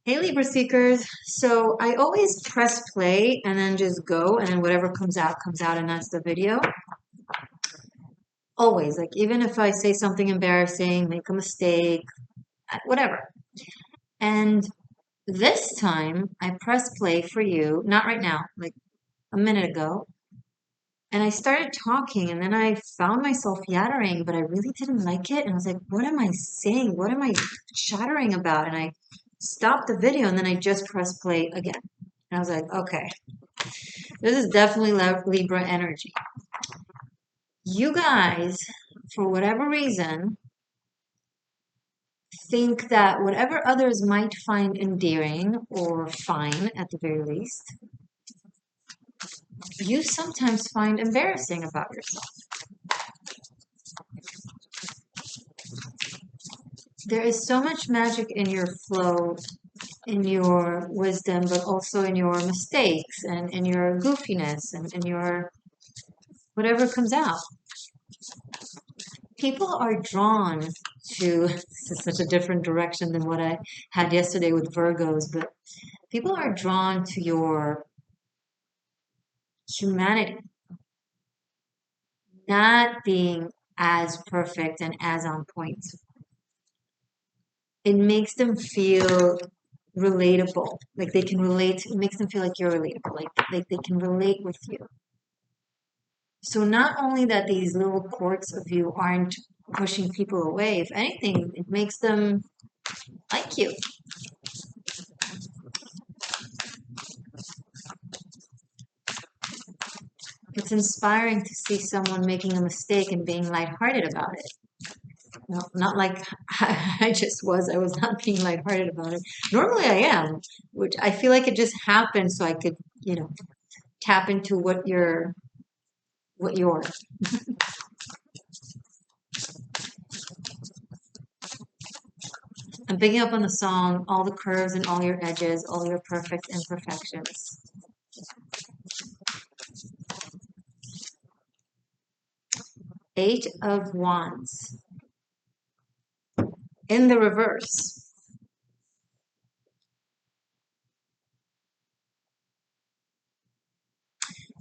Hey Libra seekers. So I always press play and then just go, and then whatever comes out, and that's the video. Always. Like, even if I say something embarrassing, make a mistake, whatever. And this time I press play for you, not right now, like a minute ago. And I started talking, and then I found myself yattering, but I really didn't like it. And I was like, what am I saying? What am I chattering about? And I stopped the video, and then I just pressed play again. And I was like, okay, this is definitely Libra energy. You guys, for whatever reason, think that whatever others might find endearing or fine at the very least, you sometimes find embarrassing about yourself. There is so much magic in your flow, in your wisdom, but also in your mistakes and in your goofiness and in your whatever comes out. People are drawn to, this is such a different direction than what I had yesterday with Virgos, but people are drawn to your humanity, not being as perfect and as on point. It makes them feel relatable, like they can relate. It makes them feel like you're relatable, like they can relate with you. So not only that these little quirks of you aren't pushing people away, if anything, it makes them like you. It's inspiring to see someone making a mistake and being lighthearted about it. No, not like I just was. I was not being lighthearted about it. Normally I am, which I feel like it just happened so I could, tap into what you're. I'm picking up on the song, all the curves and all your edges, all your perfect imperfections. Eight of Wands. In the reverse.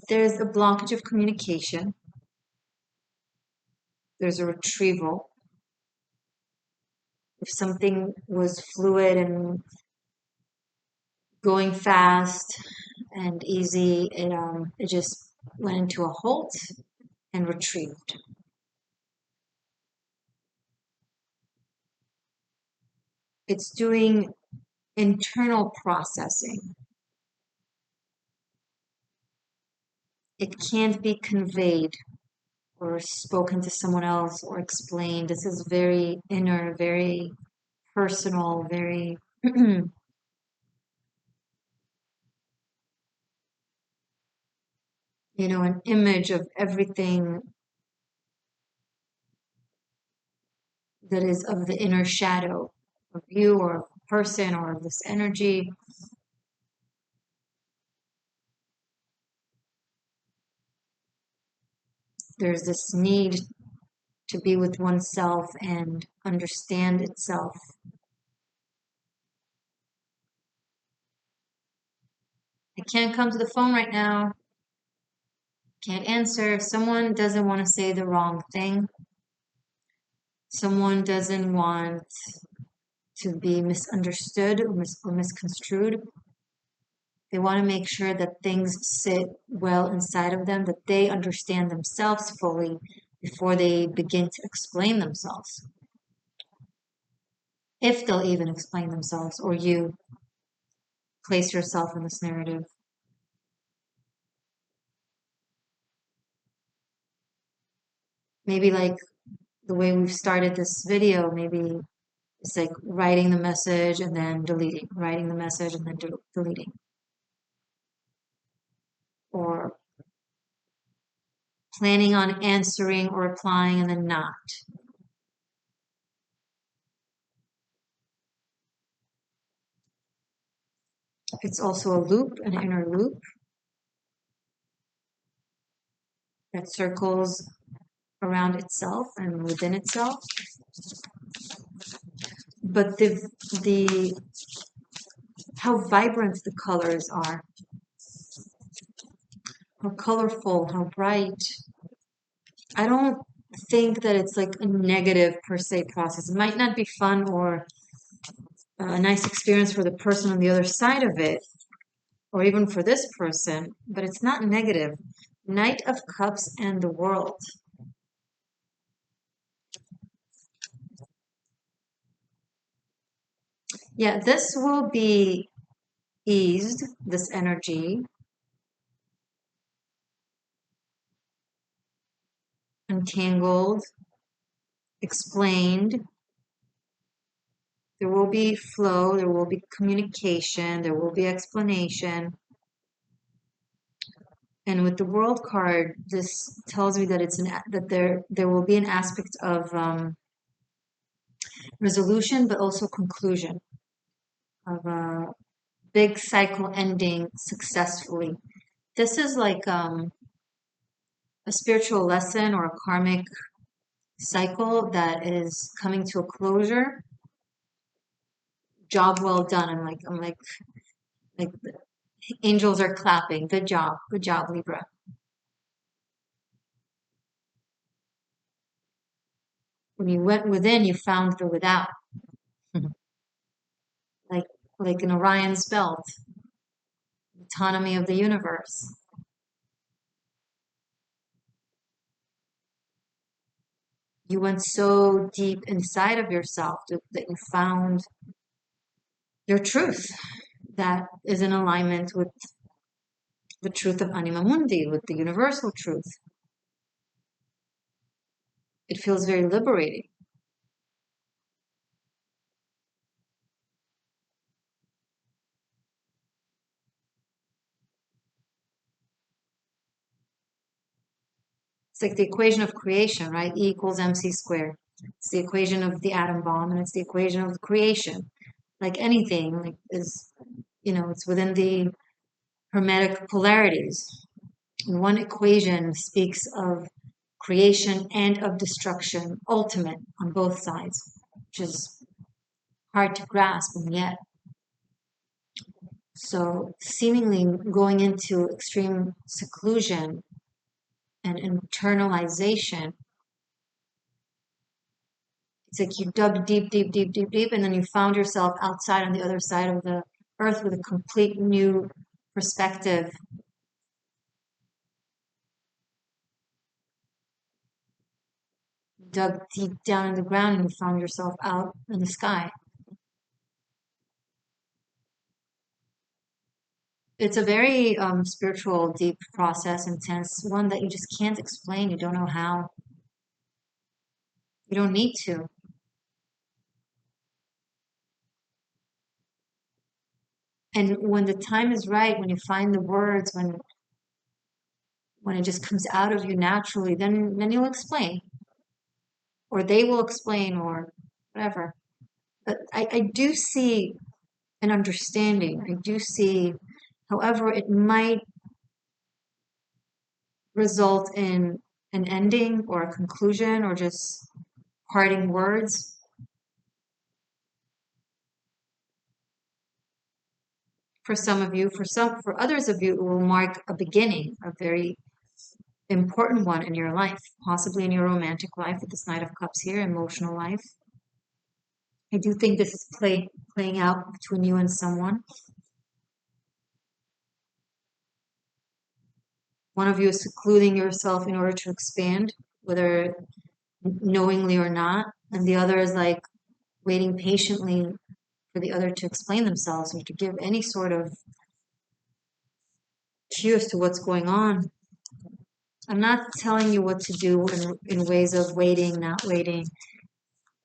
There's a blockage of communication. There's a retrieval. If something was fluid and going fast and easy, it just went into a halt and retrieved. It's doing internal processing. It can't be conveyed or spoken to someone else or explained. This is very inner, very personal, very an image of everything that is of the inner shadow of you or of a person or of this energy. There's this need to be with oneself and understand itself. I can't come to the phone right now. Can't answer. If someone doesn't want to say the wrong thing, someone doesn't want to be misunderstood or misconstrued. They want to make sure that things sit well inside of them, that they understand themselves fully before they begin to explain themselves. If they'll even explain themselves, or you place yourself in this narrative. Maybe like the way we've started this video, maybe it's like writing the message and then deleting, writing the message and then deleting. Or planning on answering or replying and then not. It's also a loop, an inner loop that circles around itself and within itself. But the how vibrant the colors are, how colorful, how bright. I don't think that it's like a negative per se process. It might not be fun or a nice experience for the person on the other side of it, or even for this person, but it's not negative. Knight of Cups and the World. Yeah, this will be eased, this energy, untangled, explained. There will be flow, there will be communication, there will be explanation. And with the World card, this tells me that there will be an aspect of resolution, but also conclusion of a big cycle ending successfully. This is like a spiritual lesson or a karmic cycle that is coming to a closure. Job well done. I'm like the angels are clapping. Good job, Libra. When you went within, you found the without, like like an Orion's belt, autonomy of the universe. You went so deep inside of yourself that you found your truth that is in alignment with the truth of Anima Mundi, with the universal truth. It feels very liberating. It's like the equation of creation, right? E equals mc squared. It's the equation of the atom bomb, and it's the equation of creation. Like anything, like is it's within the hermetic polarities. One equation speaks of creation and of destruction, ultimate on both sides, which is hard to grasp, and yet so seemingly going into extreme seclusion and internalization. It's like you dug deep, deep, deep, deep, deep, and then you found yourself outside on the other side of the earth with a complete new perspective. Dug deep down in the ground and you found yourself out in the sky. It's a very spiritual, deep process, intense, one that you just can't explain. You don't know how. You don't need to. And when the time is right, when you find the words, when it just comes out of you naturally, then you'll explain, or they will explain, or whatever. But I do see an understanding. I do see, however, it might result in an ending or a conclusion or just parting words. For some of you, for others of you, it will mark a beginning, a very important one in your life, possibly in your romantic life with this Knight of Cups here, emotional life. I do think this is playing out between you and someone. One of you is secluding yourself in order to expand, whether knowingly or not, and the other is like waiting patiently for the other to explain themselves or to give any sort of cue as to what's going on. I'm not telling you what to do in ways of waiting, not waiting.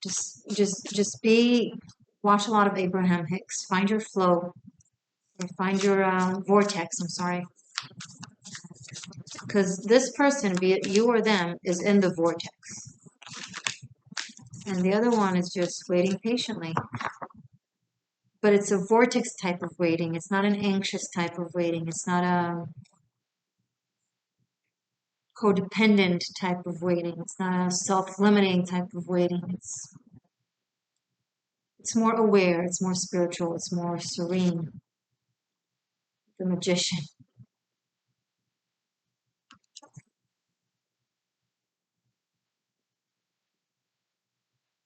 Just be, watch a lot of Abraham Hicks, find your flow, or find your vortex, I'm sorry. Because this person, be it you or them, is in the vortex. And the other one is just waiting patiently. But it's a vortex type of waiting. It's not an anxious type of waiting. It's not a codependent type of waiting. It's not a self-limiting type of waiting. It's more aware. It's more spiritual. It's more serene. the magician.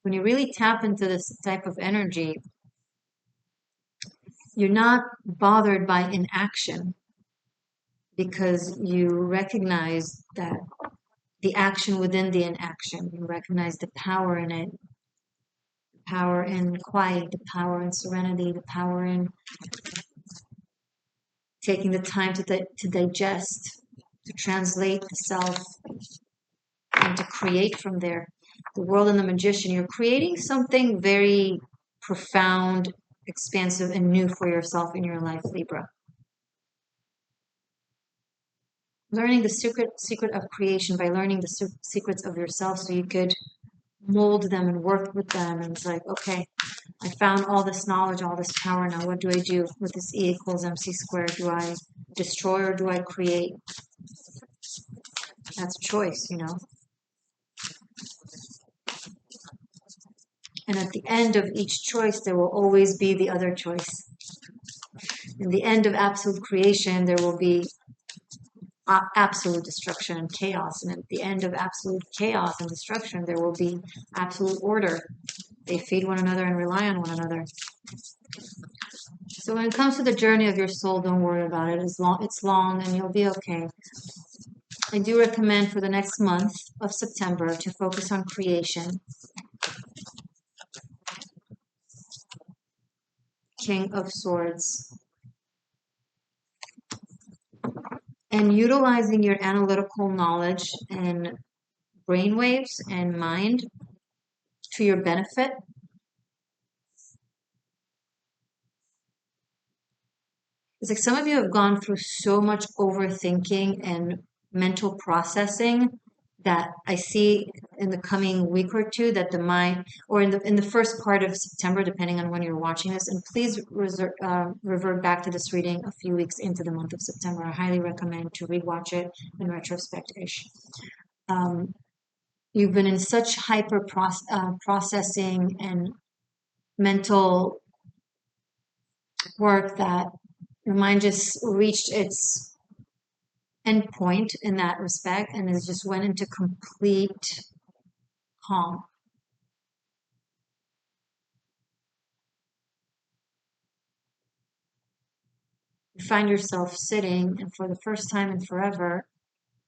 When you really tap into this type of energy, you're not bothered by inaction because you recognize that the action within the inaction, you recognize the power in it, the power in quiet, the power in serenity, the power in taking the time to digest, to translate the self, and to create from there. The world and the magician, you're creating something very profound, expansive, and new for yourself in your life, Libra. Learning the secret of creation by learning the secrets of yourself so you could mold them and work with them. And it's like, okay, I found all this knowledge, all this power. Now what do I do with this E equals MC squared? Do I destroy or do I create? That's a choice, you know. And at the end of each choice, there will always be the other choice. In the end of absolute creation, there will be absolute destruction and chaos. And at the end of absolute chaos and destruction, there will be absolute order. They feed one another and rely on one another. So when it comes to the journey of your soul, don't worry about it. It's long and you'll be okay. I do recommend for the next month of September to focus on creation. King of Swords. And utilizing your analytical knowledge and brainwaves and mind to your benefit. It's like some of you have gone through so much overthinking and mental processing that I see in the coming week or two that the mind, or in the first part of September, depending on when you're watching this, and please revert back to this reading a few weeks into the month of September. I highly recommend to rewatch it in retrospect-ish. You've been in such hyper processing and mental work that your mind just reached its end point in that respect and it just went into complete calm. You find yourself sitting, and for the first time in forever,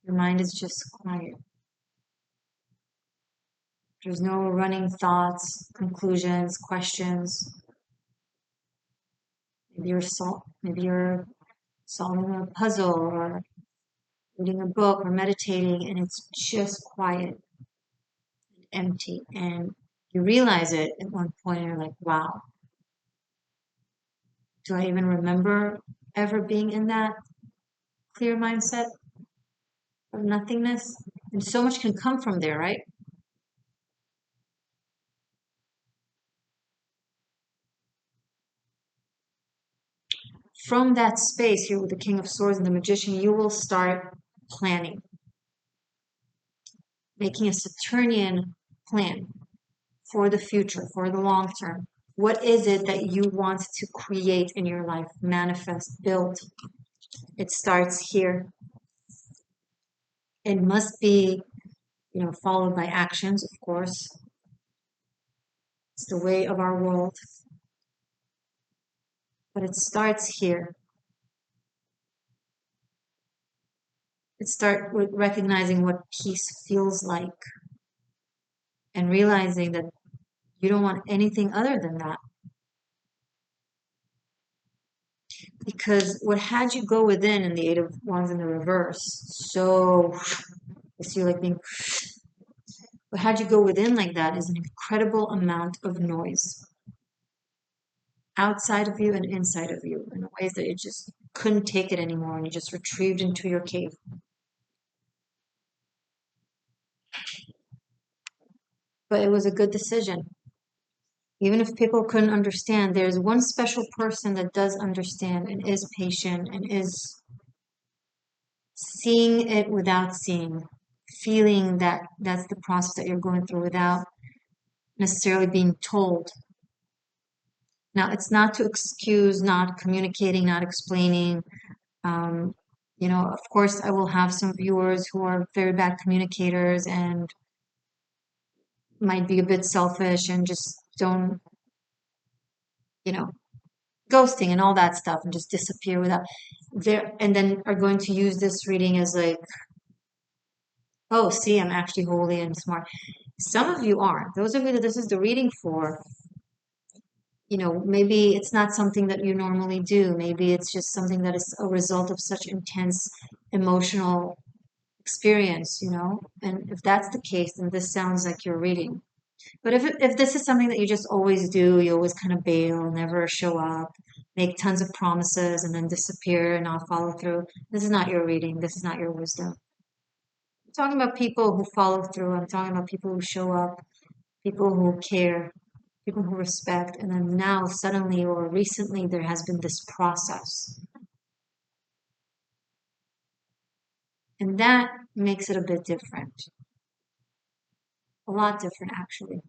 your mind is just quiet. There's no running thoughts, conclusions, questions. Maybe you're solving a puzzle or reading a book or meditating, and it's just quiet and empty. And you realize it at one point, and you're like, wow, do I even remember ever being in that clear mindset of nothingness? And so much can come from there, right? From that space here with the King of Swords and the Magician, you will start planning, making a Saturnian plan for the future, for the long term. What is it that you want to create in your life, manifest, build? It starts here. It must be, followed by actions, of course. It's the way of our world. But it starts here. It starts with recognizing what peace feels like and realizing that you don't want anything other than that. Because what had you go within in the Eight of Wands in the reverse, so it's you like being, what had you go within like that is an incredible amount of noise outside of you and inside of you in ways that you just couldn't take it anymore and you just retrieved into your cave. But it was a good decision. Even if people couldn't understand, there's one special person that does understand and is patient and is seeing it without seeing, feeling that that's the process that you're going through without necessarily being told. Now, it's not to excuse not communicating, not explaining. Um, of course, I will have some viewers who are very bad communicators and might be a bit selfish and just don't, you know, ghosting and all that stuff and just disappear without there, and then are going to use this reading as like, oh, see, I'm actually holy and smart. Some of you aren't. Those of you that this is the reading for, maybe it's not something that you normally do. Maybe it's just something that is a result of such intense emotional experience, And if that's the case, then this sounds like your reading. But if this is something that you just always do, you always kind of bail, never show up, make tons of promises and then disappear and not follow through, this is not your reading. This is not your wisdom. I'm talking about people who follow through. I'm talking about people who show up, people who care, people who respect. And then now, suddenly or recently, there has been this process. And that makes it a bit different. A lot different, actually.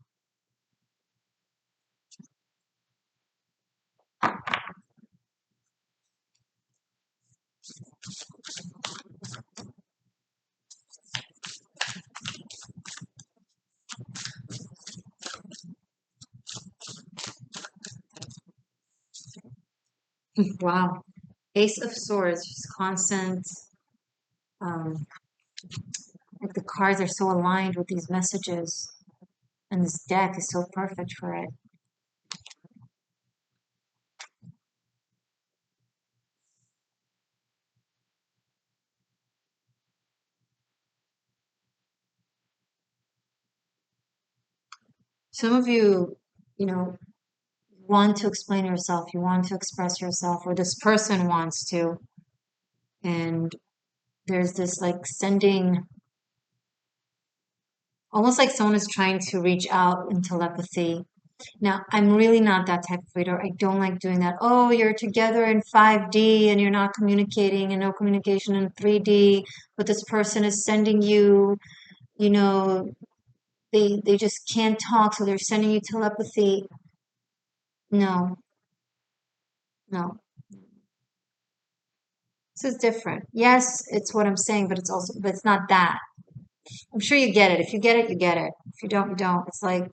Wow. Ace of Swords, just constant. Um, like the cards are so aligned with these messages, and this deck is so perfect for it. Some of you, you know, want to explain yourself, you want to express yourself, or this person wants to, and there's this like sending, almost like someone is trying to reach out in telepathy. Now, I'm really not that type of reader. I don't like doing that. Oh, you're together in 5D and you're not communicating and no communication in 3D, but this person is sending you, you know, they just can't talk, so they're sending you telepathy. No, no. This is different. Yes, it's what I'm saying, but it's not that. I'm sure you get it. If you get it, you get it. If you don't, you don't. It's like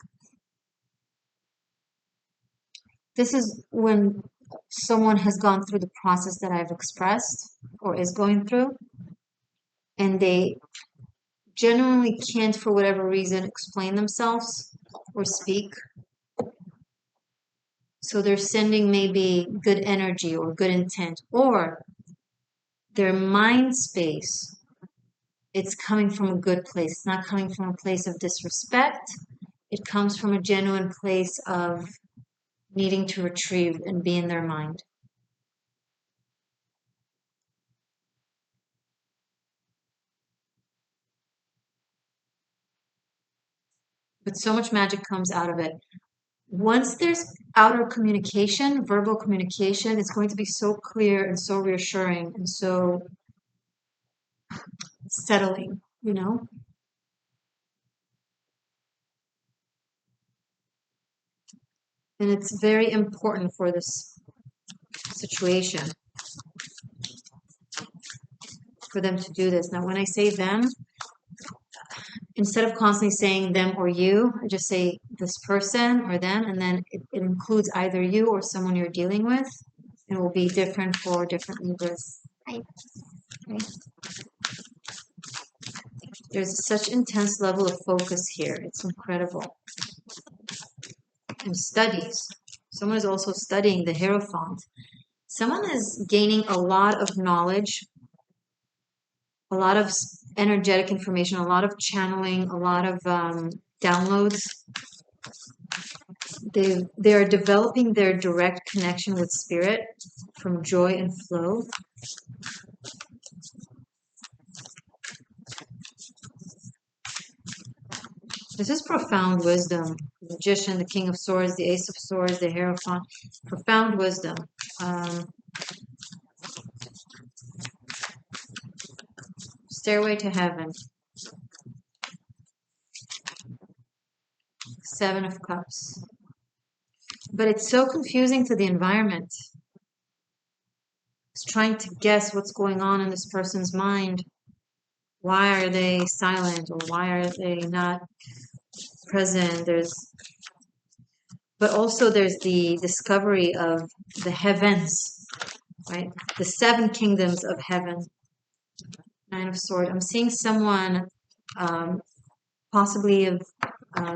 this is when someone has gone through the process that I've expressed or is going through, and they genuinely can't, for whatever reason, explain themselves or speak. So they're sending maybe good energy or good intent, or their mind space, it's coming from a good place. It's not coming from a place of disrespect. It comes from a genuine place of needing to retrieve and be in their mind. But so much magic comes out of it. Once there's outer communication, verbal communication, it's going to be so clear and so reassuring and so settling. And it's very important for this situation for them to do this. Now, when I say them, instead of constantly saying them or you, I just say this person or them, and then it includes either you or someone you're dealing with. It will be different for different Libras. Right. Right. There's such intense level of focus here. It's incredible. And studies. Someone is also studying the Hierophant. Someone is gaining a lot of knowledge, a lot of energetic information, a lot of channeling, a lot of downloads. They are developing their direct connection with spirit from joy and flow. This is profound wisdom. The Magician, the King of Swords, the Ace of Swords, the Hierophant. Profound wisdom. Stairway to Heaven. Seven of Cups. But it's so confusing to the environment. It's trying to guess what's going on in this person's mind. Why are they silent, or why are they not present? But also there's the discovery of the heavens, right? The seven kingdoms of heaven. Nine of Swords. I'm seeing someone um, possibly have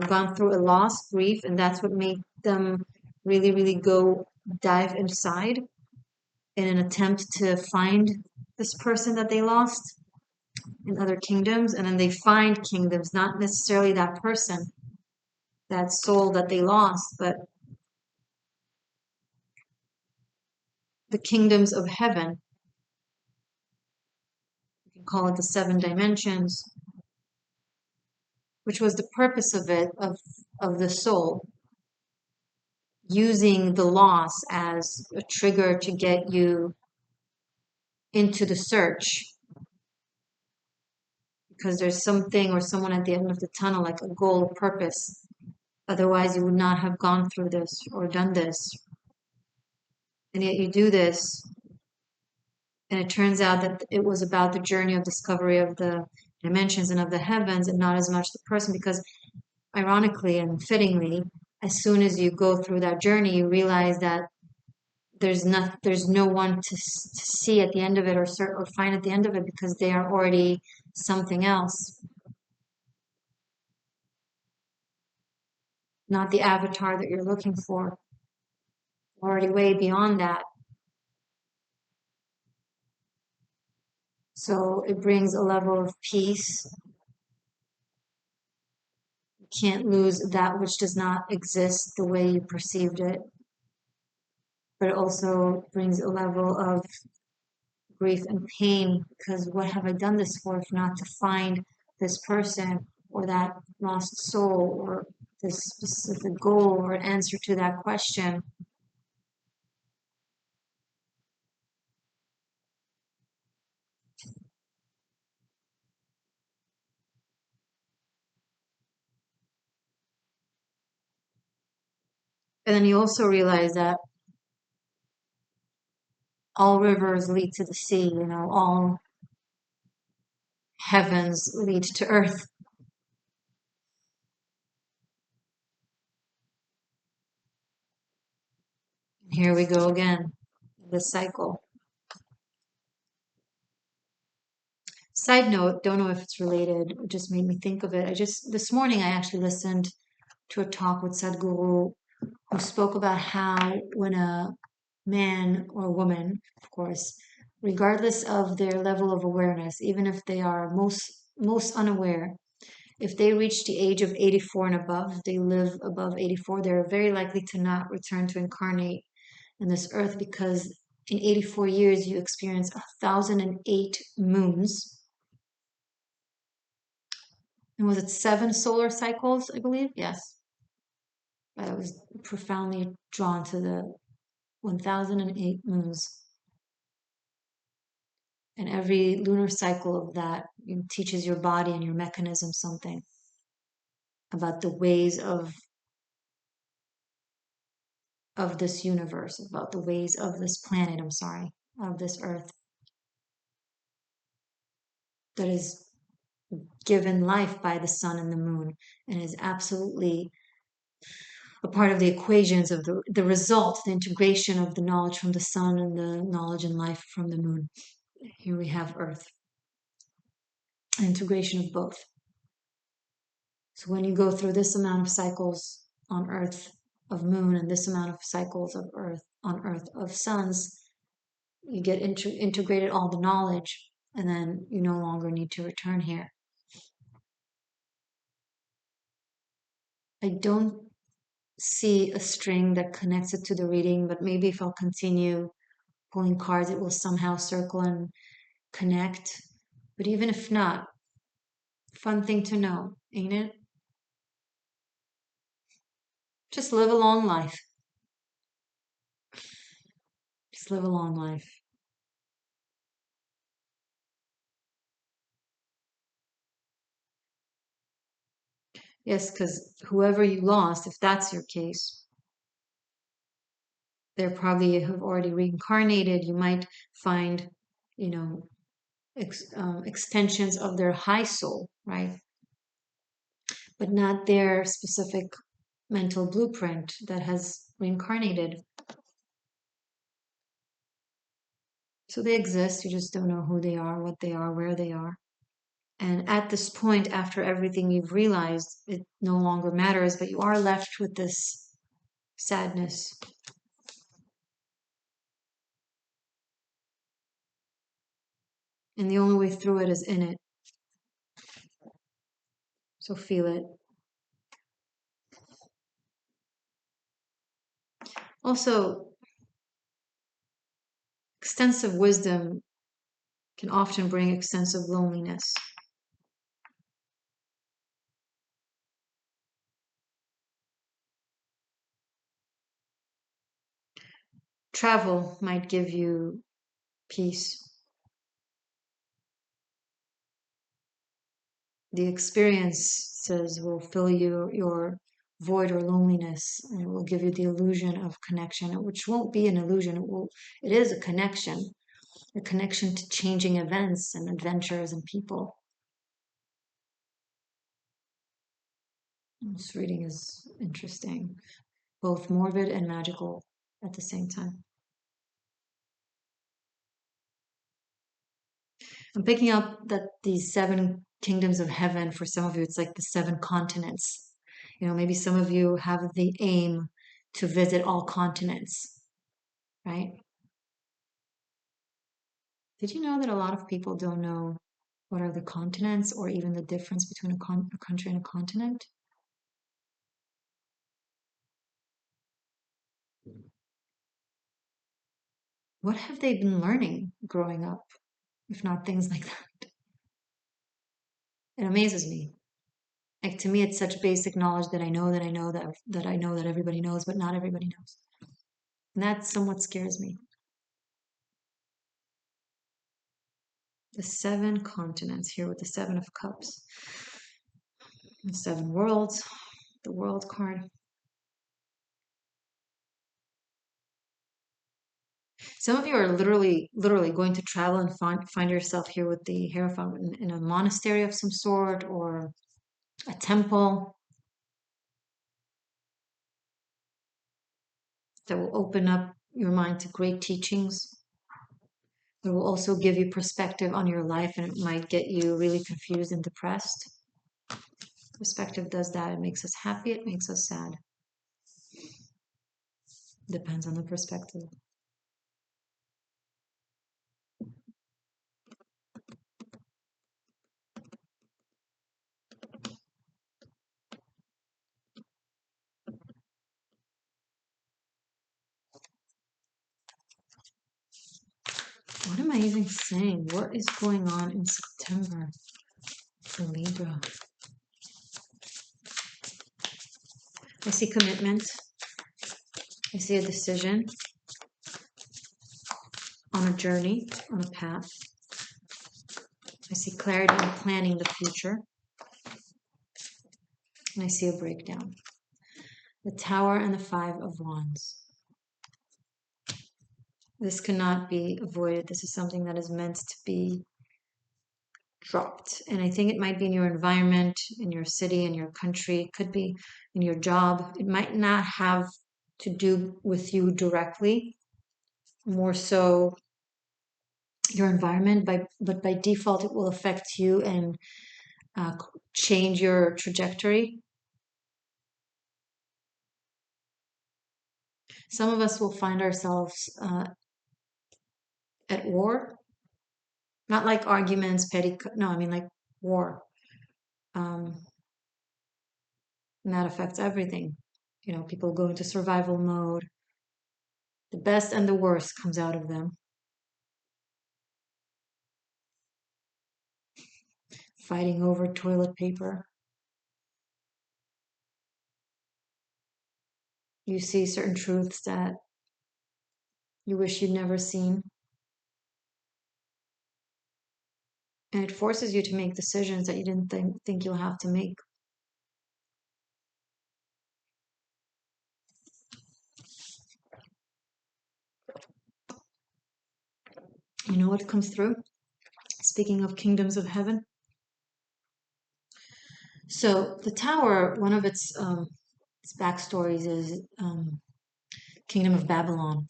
gone through a loss, grief, and that's what made them really, really go dive inside in an attempt to find this person that they lost in other kingdoms. And then they find kingdoms, not necessarily that person, that soul that they lost, but the kingdoms of heaven. You can call it the seven dimensions, which was the purpose of it, of the soul, using the loss as a trigger to get you into the search, because there's something or someone at the end of the tunnel, like a goal, a purpose. Otherwise, you would not have gone through this or done this. And yet you do this, and it turns out that it was about the journey of discovery of the dimensions and of the heavens, and not as much the person, because ironically and fittingly, as soon as you go through that journey, you realize that there's no one to see at the end of it, or find at the end of it, because they are already something else, not the avatar that you're looking for, already way beyond that. So it brings a level of peace. You can't lose that which does not exist the way you perceived it, but it also brings a level of grief and pain, because what have I done this for if not to find this person or that lost soul or this specific goal or answer to that question. And then you also realize that all rivers lead to the sea, all heavens lead to earth. Here we go again, the cycle. Side note, don't know if it's related, it just made me think of it. This morning I actually listened to a talk with Sadhguru, who spoke about how when a man or woman, of course, regardless of their level of awareness, even if they are most unaware, if they reach the age of 84 and above, they live above 84, they're very likely to not return to incarnate in this earth, because in 84 years you experience 1,008 moons. And was it 7 solar cycles, I believe? Yes. I was profoundly drawn to the 1,008 moons. And every lunar cycle of that teaches your body and your mechanism something about the ways of this universe, about the ways of this planet, I'm sorry, of this earth, that is given life by the sun and the moon, and is absolutely a part of the equations of the result, the integration of the knowledge from the sun and the knowledge and life from the moon. Here we have earth, an integration of both. So when you go through this amount of cycles on earth of moon, and this amount of cycles of earth on earth of suns, you get integrated all the knowledge, and then you no longer need to return here. I don't see a string that connects it to the reading, but maybe if I'll continue pulling cards, it will somehow circle and connect. But even if not, fun thing to know, ain't it? Just live a long life. Just live a long life. Yes, because whoever you lost, if that's your case, They probably have already reincarnated. You might find, you know, extensions of their high soul, right? But not their specific mental blueprint that has reincarnated. So they exist, you just don't know who they are, what they are, where they are. And at this point, after everything you've realized, it no longer matters, but you are left with this sadness. And the only way through it is in it. So feel it. Also, extensive wisdom can often bring extensive loneliness. Travel might give you peace. The experiences will fill your void or loneliness, and it will give you the illusion of connection, which won't be an illusion. It is a connection to changing events and adventures and people. This reading is interesting, both morbid and magical at the same time. I'm picking up that these seven kingdoms of heaven, for some of you, it's like the seven continents. Maybe some of you have the aim to visit all continents, right? Did you know that a lot of people don't know what are the continents or even the difference between a country and a continent? What have they been learning growing up, if not things like that? It amazes me. Like to me, it's such basic knowledge that I know that I know that I know that everybody knows, but not everybody knows. And that somewhat scares me. The seven continents here with the seven of cups, the seven worlds, the world card. Some of you are literally going to travel and find yourself here with the Hierophant in a monastery of some sort or a temple that will open up your mind to great teachings. It will also give you perspective on your life, and it might get you really confused and depressed. Perspective does that. It makes us happy, it makes us sad. Depends on the perspective. What am I even saying? What is going on in September for Libra? I see commitment. I see a decision on a journey, on a path. I see clarity in planning the future. And I see a breakdown. The Tower and the Five of Wands. This cannot be avoided. This is something that is meant to be dropped. And I think it might be in your environment, in your city, in your country. It could be in your job. It might not have to do with you directly, more so your environment, but by default it will affect you and change your trajectory. Some of us will find ourselves at war, not like arguments, petty, no, I mean like war. And that affects everything. People go into survival mode. The best and the worst comes out of them. Fighting over toilet paper. You see certain truths that you wish you'd never seen. And it forces you to make decisions that you didn't think you'll have to make. You know what comes through? Speaking of kingdoms of heaven. So the tower, one of its backstories is Kingdom of Babylon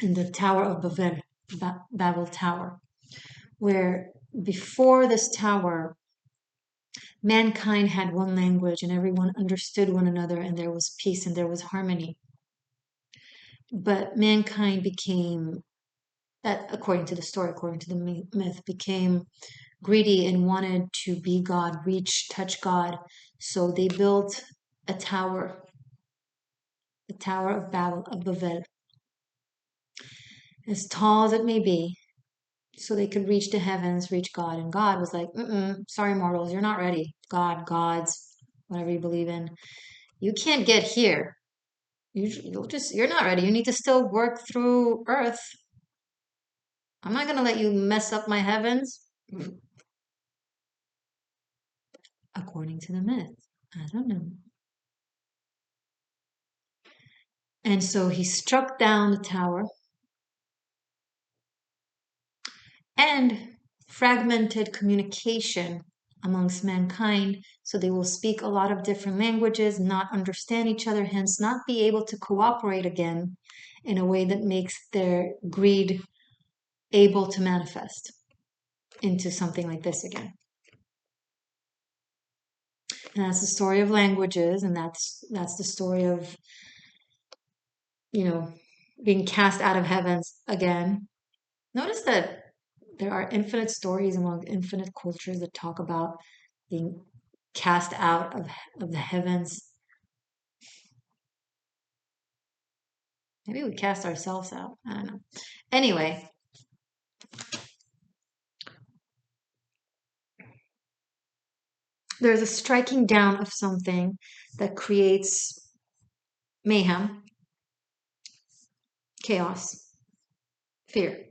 and the Tower of Babel, Babel Tower, where before this tower, mankind had one language and everyone understood one another and there was peace and there was harmony. But mankind became, that according to the story, according to the myth, became greedy and wanted to be God, reach, touch God. So they built a tower, the Tower of Babel, as tall as it may be, so they could reach the heavens, reach God. And God was like, sorry, mortals, you're not ready. God, gods, whatever you believe in, you can't get here. You're not ready. You need to still work through Earth. I'm not gonna let you mess up my heavens. According to the myth. I don't know. And so he struck down the tower and fragmented communication amongst mankind. So they will speak a lot of different languages, not understand each other, hence not be able to cooperate again in a way that makes their greed able to manifest into something like this again. And that's the story of languages, and that's the story of, being cast out of heavens again. Notice that there are infinite stories among infinite cultures that talk about being cast out of the heavens. Maybe we cast ourselves out. I don't know. Anyway, there's a striking down of something that creates mayhem, chaos, fear.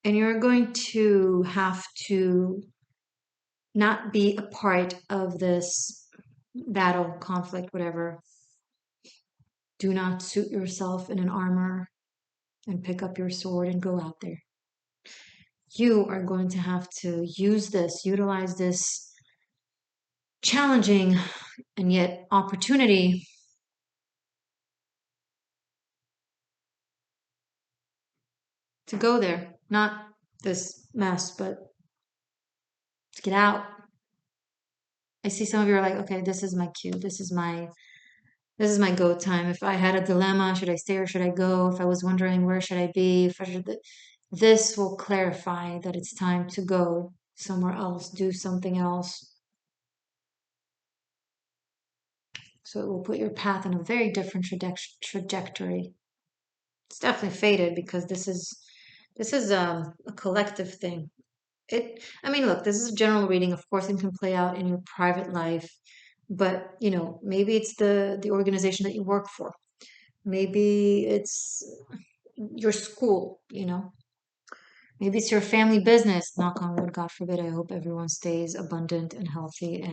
And you're going to have to not be a part of this battle, conflict, whatever. Do not suit yourself in an armor and pick up your sword and go out there. You are going to have to utilize this challenging and yet opportunity to go there. Not this mess, but to get out. I see some of you are like, okay, this is my cue. This is my go time. If I had a dilemma, should I stay or should I go? If I was wondering where should I be, if I should, this will clarify that it's time to go somewhere else, do something else. So it will put your path in a very different trajectory. It's definitely faded because this is a collective thing. I mean, look, this is a general reading. Of course, it can play out in your private life, but maybe it's the organization that you work for. Maybe it's your school. Maybe it's your family business. Knock on wood, God forbid. I hope everyone stays abundant and healthy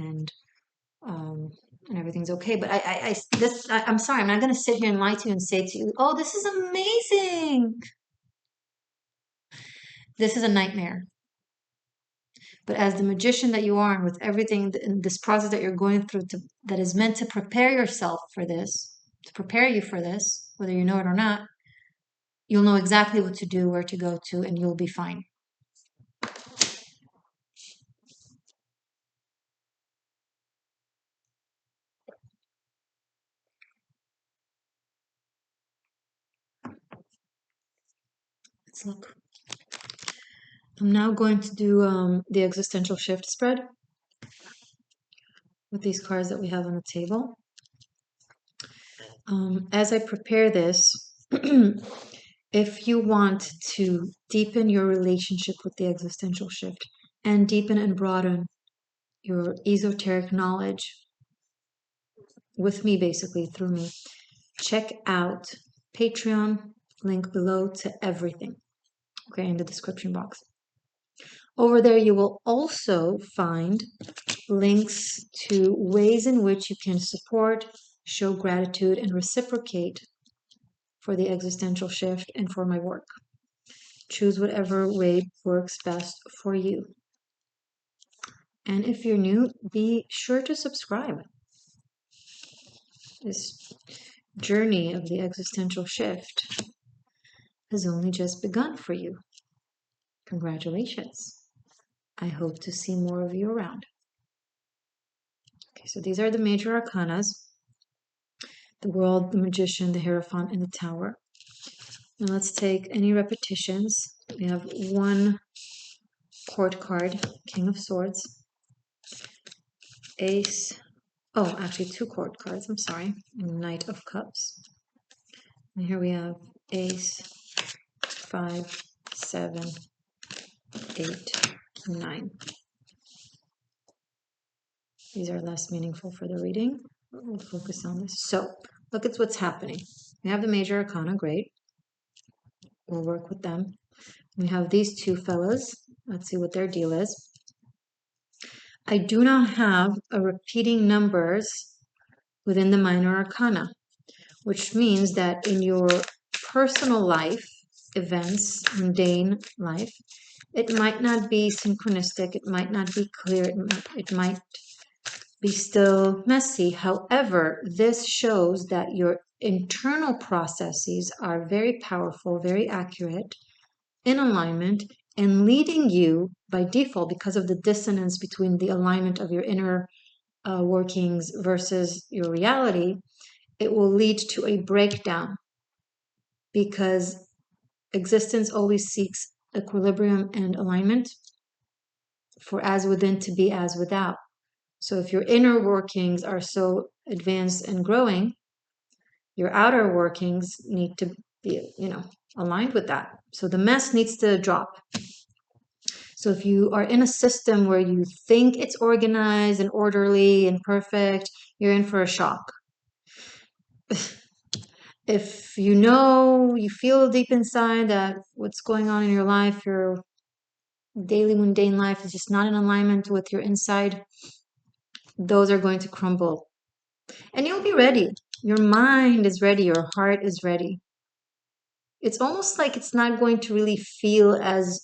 um, and everything's okay. But I'm sorry. I'm not going to sit here and lie to you and say to you, "Oh, this is amazing." This is a nightmare. But as the magician that you are, and with everything in this process that you're going through, that is meant to prepare yourself for this, to prepare you for this, whether you know it or not, you'll know exactly what to do, where to go to, and you'll be fine. Let's look. I'm now going to do the Existential Shift spread with these cards that we have on the table. As I prepare this, if you want to deepen your relationship with the Existential Shift and deepen and broaden your esoteric knowledge with me, basically through me, check out Patreon, link below to everything, okay, in the description box. Over there, you will also find links to ways in which you can support, show gratitude, and reciprocate for the Existential Shift and for my work. Choose whatever way works best for you. And if you're new, be sure to subscribe. This journey of the existential shift has only just begun for you. Congratulations. I hope to see more of you around. Okay, so these are the major arcanas: the World, the Magician, the Hierophant, and the Tower. Now let's take any repetitions. We have one court card, King of Swords, Ace, oh, actually two court cards, I'm sorry, Knight of Cups. And here we have Ace, 5, 7, 8, 9. These are less meaningful for the reading. We'll focus on this. So look at what's happening. We have the major arcana, great. We'll work with them. We have these two fellas. Let's see what their deal is. I do not have a repeating numbers within the minor arcana, which means that in your personal life, events, mundane life, it might not be synchronistic, it might not be clear, it might be still messy. However, this shows that your internal processes are very powerful, very accurate, in alignment, and leading you by default, because of the dissonance between the alignment of your inner workings versus your reality, it will lead to a breakdown, because existence always seeks equilibrium and alignment, for as within to be as without. So if your inner workings are so advanced and growing, your outer workings need to be, aligned with that. So the mess needs to drop. So if you are in a system where you think it's organized and orderly and perfect, you're in for a shock. If you feel deep inside that what's going on in your life, your daily mundane life is just not in alignment with your inside, those are going to crumble. And you'll be ready. Your mind is ready. Your heart is ready. It's almost like it's not going to really feel as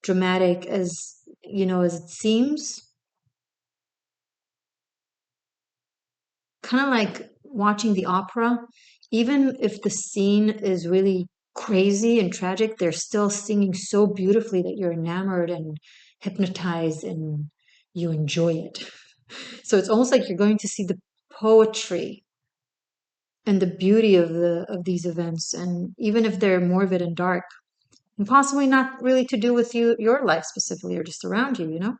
dramatic as it seems. Kind of like watching the opera. Even if the scene is really crazy and tragic, they're still singing so beautifully that you're enamored and hypnotized and you enjoy it. So it's almost like you're going to see the poetry and the beauty of these events, and even if they're morbid and dark, and possibly not really to do with your life specifically, or just around you,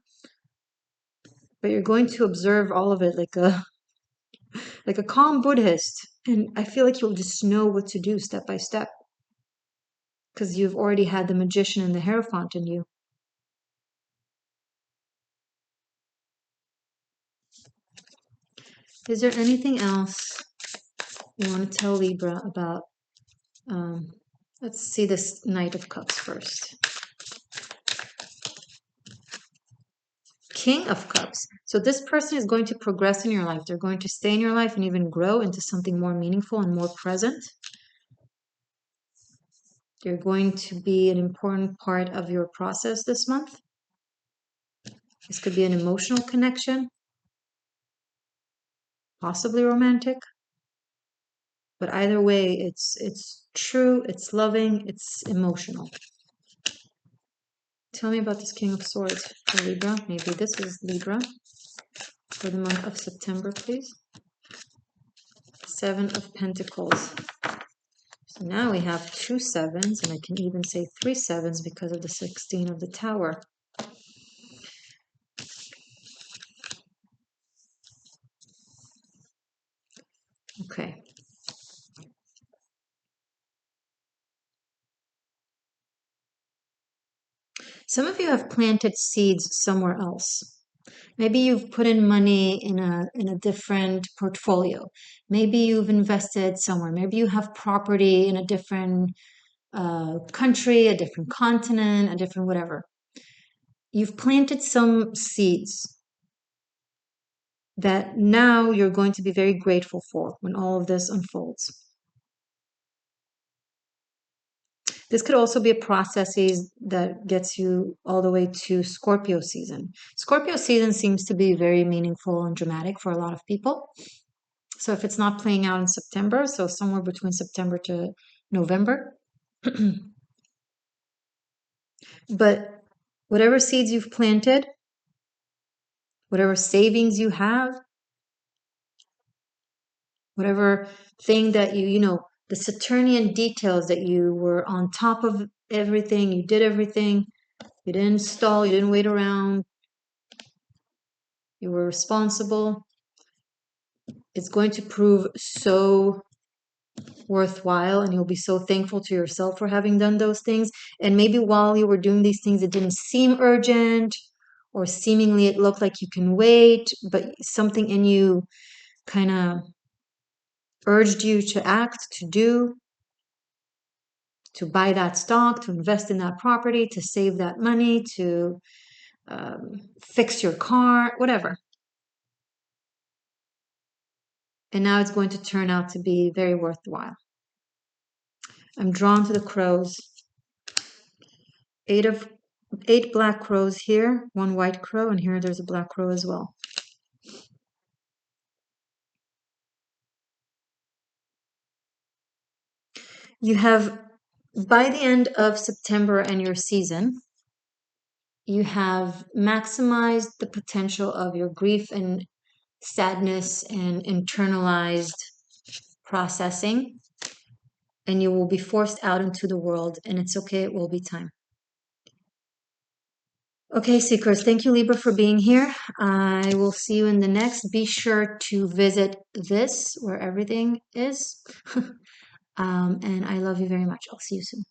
but you're going to observe all of it like a calm Buddhist, and I feel like you'll just know what to do step by step, because you've already had the Magician and the Hierophant in you. Is there anything else you want to tell Libra about? Let's see this Knight of Cups first. King of Cups. So this person is going to progress in your life. They're going to stay in your life and even grow into something more meaningful and more present. They're going to be an important part of your process this month. This could be an emotional connection, possibly romantic. But either way, it's true, it's loving, it's emotional. Tell me about this King of Swords for Libra. Maybe this is Libra for the month of September, please. 7 of Pentacles. So now we have 2 7s, and I can even say 3 7s because of the 16 of the Tower. Okay. Some of you have planted seeds somewhere else. Maybe you've put in money in a different portfolio. Maybe you've invested somewhere. Maybe you have property in a different country, a different continent, a different whatever. You've planted some seeds that now you're going to be very grateful for when all of this unfolds. This could also be a processes that gets you all the way to Scorpio season. Scorpio season seems to be very meaningful and dramatic for a lot of people. So if it's not playing out in September, so somewhere between September to November, but whatever seeds you've planted, whatever savings you have, whatever thing that the Saturnian details that you were on top of everything, you did everything, you didn't stall, you didn't wait around, you were responsible. It's going to prove so worthwhile, and you'll be so thankful to yourself for having done those things. And maybe while you were doing these things, it didn't seem urgent, or seemingly it looked like you can wait, but something in you kind of urged you to act, to do, to buy that stock, to invest in that property, to save that money, to fix your car, whatever. And now it's going to turn out to be very worthwhile. I'm drawn to the crows. Eight black crows here, one white crow, and here there's a black crow as well. You have, by the end of September and your season, you have maximized the potential of your grief and sadness and internalized processing, and you will be forced out into the world, and it's okay, it will be time. Okay, Seekers, thank you, Libra, for being here. I will see you in the next. Be sure to visit this, where everything is. And I love you very much. I'll see you soon.